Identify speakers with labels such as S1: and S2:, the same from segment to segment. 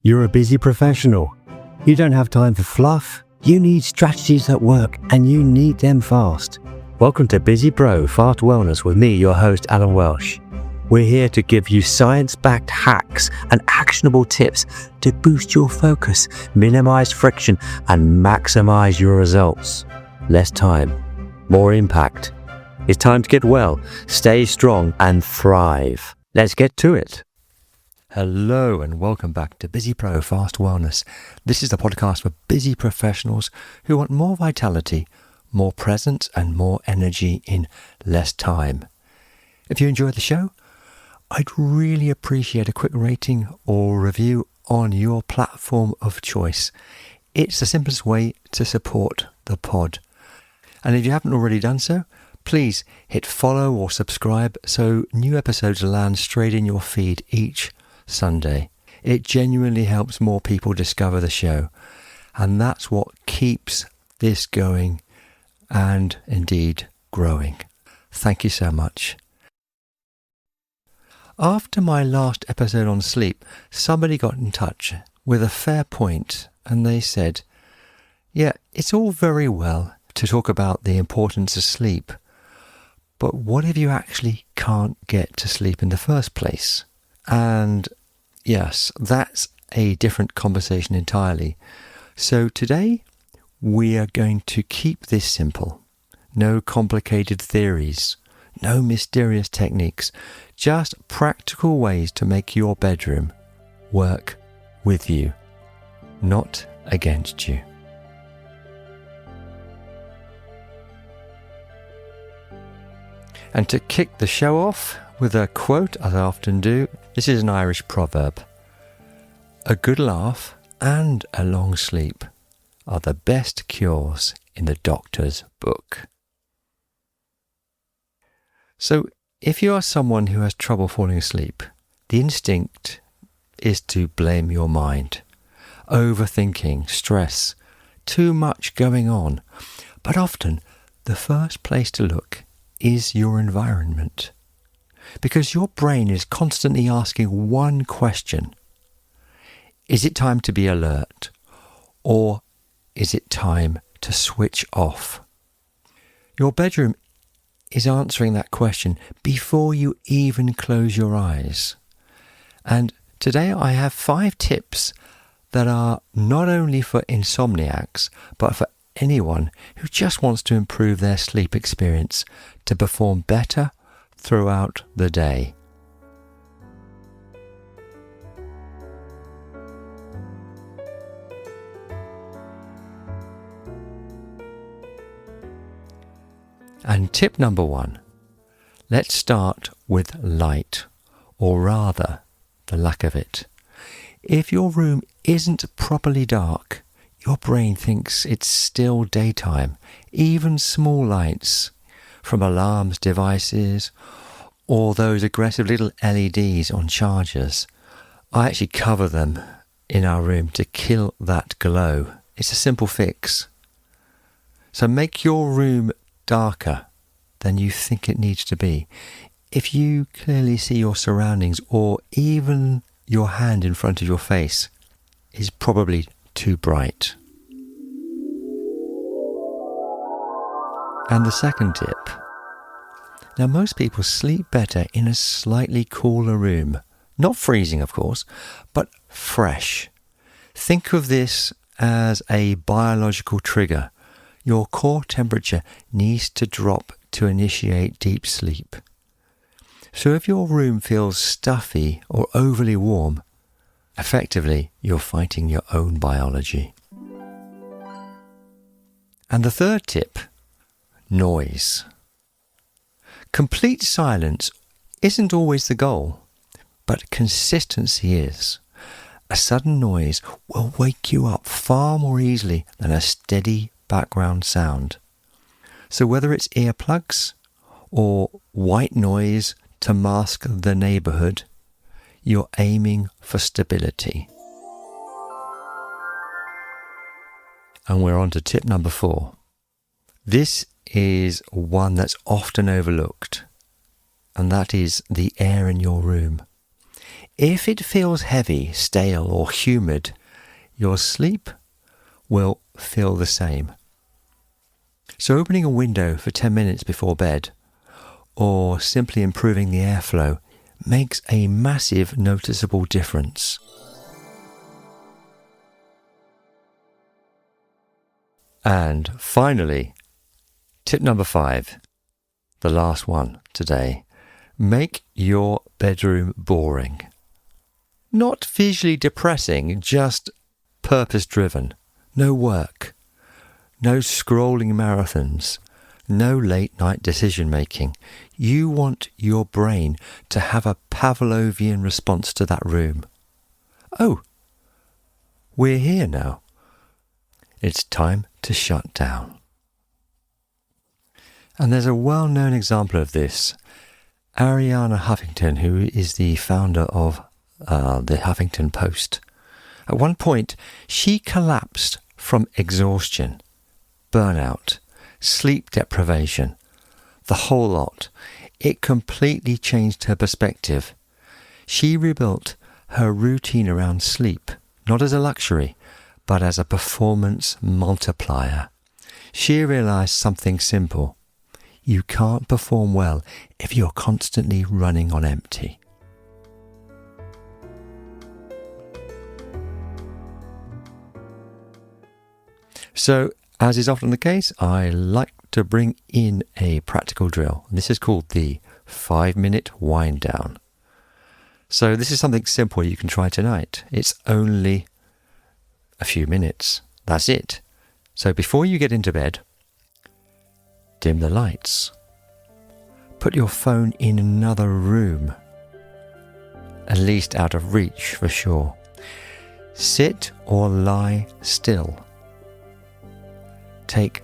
S1: You're a busy professional. You don't have time for fluff. You need strategies that work, and you need them fast. Welcome to Busy Pro Fast Wellness with me, your host, Alan Welsh. We're here to give you science-backed hacks and actionable tips to boost your focus, minimize friction, and maximize your results. Less time, more impact. It's time to get well, stay strong, and thrive. Let's get to it. Hello and welcome back to Busy Pro Fast Wellness. This is the podcast for busy professionals who want more vitality, more presence, and more energy in less time. If you enjoy the show, I'd really appreciate a quick rating or review on your platform of choice. It's the simplest way to support the pod. And if you haven't already done so, please hit follow or subscribe so new episodes land straight in your feed each Sunday. It genuinely helps more people discover the show, and that's what keeps this going and indeed growing. Thank you so much. After my last episode on sleep, somebody got in touch with a fair point, and they said, yeah, it's all very well to talk about the importance of sleep, but what if you actually can't get to sleep in the first place? And yes, that's a different conversation entirely. So today we are going to keep this simple. No complicated theories, no mysterious techniques, just practical ways to make your bedroom work with you, not against you. And to kick the show off with a quote, as I often do, this is an Irish proverb. A good laugh and a long sleep are the best cures in the doctor's book. So, if you are someone who has trouble falling asleep, the instinct is to blame your mind. Overthinking, stress, too much going on. But often, the first place to look is your environment. Because your brain is constantly asking one question. Is it time to be alert? Or is it time to switch off? Your bedroom is answering that question before you even close your eyes. And today I have 5 tips that are not only for insomniacs, but for anyone who just wants to improve their sleep experience to perform better throughout the day. And tip number 1, let's start with light, or rather, the lack of it. If your room isn't properly dark, your brain thinks it's still daytime. Even small lights from alarms, devices, or those aggressive little LEDs on chargers. I actually cover them in our room to kill that glow. It's a simple fix. So make your room darker than you think it needs to be. If you clearly see your surroundings, or even your hand in front of your face is probably too bright. And the second tip. Now, most people sleep better in a slightly cooler room. Not freezing, of course, but fresh. Think of this as a biological trigger. Your core temperature needs to drop to initiate deep sleep. So if your room feels stuffy or overly warm, effectively you're fighting your own biology. And the third tip, noise. Complete silence isn't always the goal, but consistency is. A sudden noise will wake you up far more easily than a steady background sound. So whether it's earplugs or white noise to mask the neighbourhood, you're aiming for stability. And we're on to tip number 4. This is one that's often overlooked, and that is the air in your room. If it feels heavy, stale or humid, your sleep will feel the same. So opening a window for 10 minutes before bed or simply improving the airflow makes a massive noticeable difference. And finally, tip number 5, the last one today. Make your bedroom boring. Not visually depressing, just purpose-driven. No work, no scrolling marathons, no late-night decision-making. You want your brain to have a Pavlovian response to that room. Oh, we're here now. It's time to shut down. And there's a well-known example of this. Arianna Huffington, who is the founder of the Huffington Post. At one point, she collapsed from exhaustion, burnout, sleep deprivation, the whole lot. It completely changed her perspective. She rebuilt her routine around sleep, not as a luxury, but as a performance multiplier. She realized something simple. You can't perform well if you're constantly running on empty. So, as is often the case, I like to bring in a practical drill. This is called the 5-minute wind down. So this is something simple you can try tonight. It's only a few minutes. That's it. So before you get into bed, dim the lights. Put your phone in another room, at least out of reach for sure. Sit or lie still. Take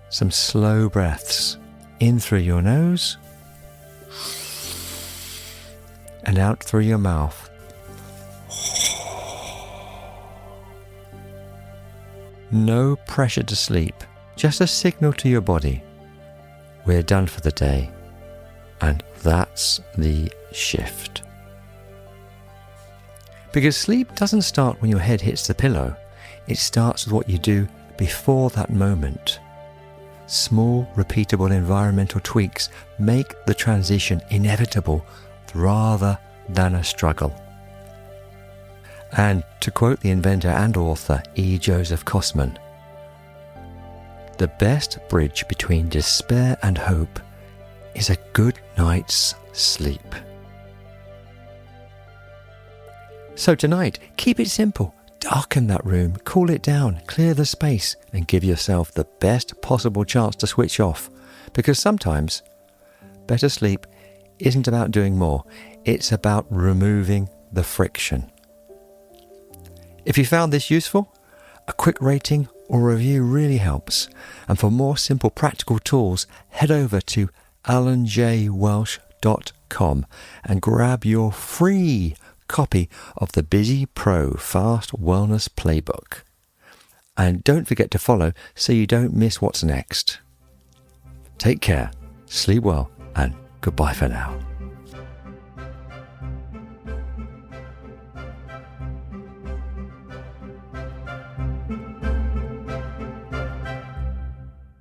S1: some slow breaths in through your nose and out through your mouth. No pressure to sleep, just a signal to your body. We're done for the day, and that's the shift. Because sleep doesn't start when your head hits the pillow. It starts with what you do before that moment. Small, repeatable environmental tweaks make the transition inevitable rather than a struggle. And to quote the inventor and author E. Joseph Kosman, the best bridge between despair and hope is a good night's sleep. So tonight, keep it simple. Darken that room, cool it down, clear the space, and give yourself the best possible chance to switch off. Because sometimes, better sleep isn't about doing more, it's about removing the friction. If you found this useful, a quick rating or review really helps. And for more simple practical tools, head over to alanjwelsh.com and grab your free copy of the Busy Pro Fast Wellness Playbook. And don't forget to follow so you don't miss what's next. Take care, sleep well, and goodbye for now.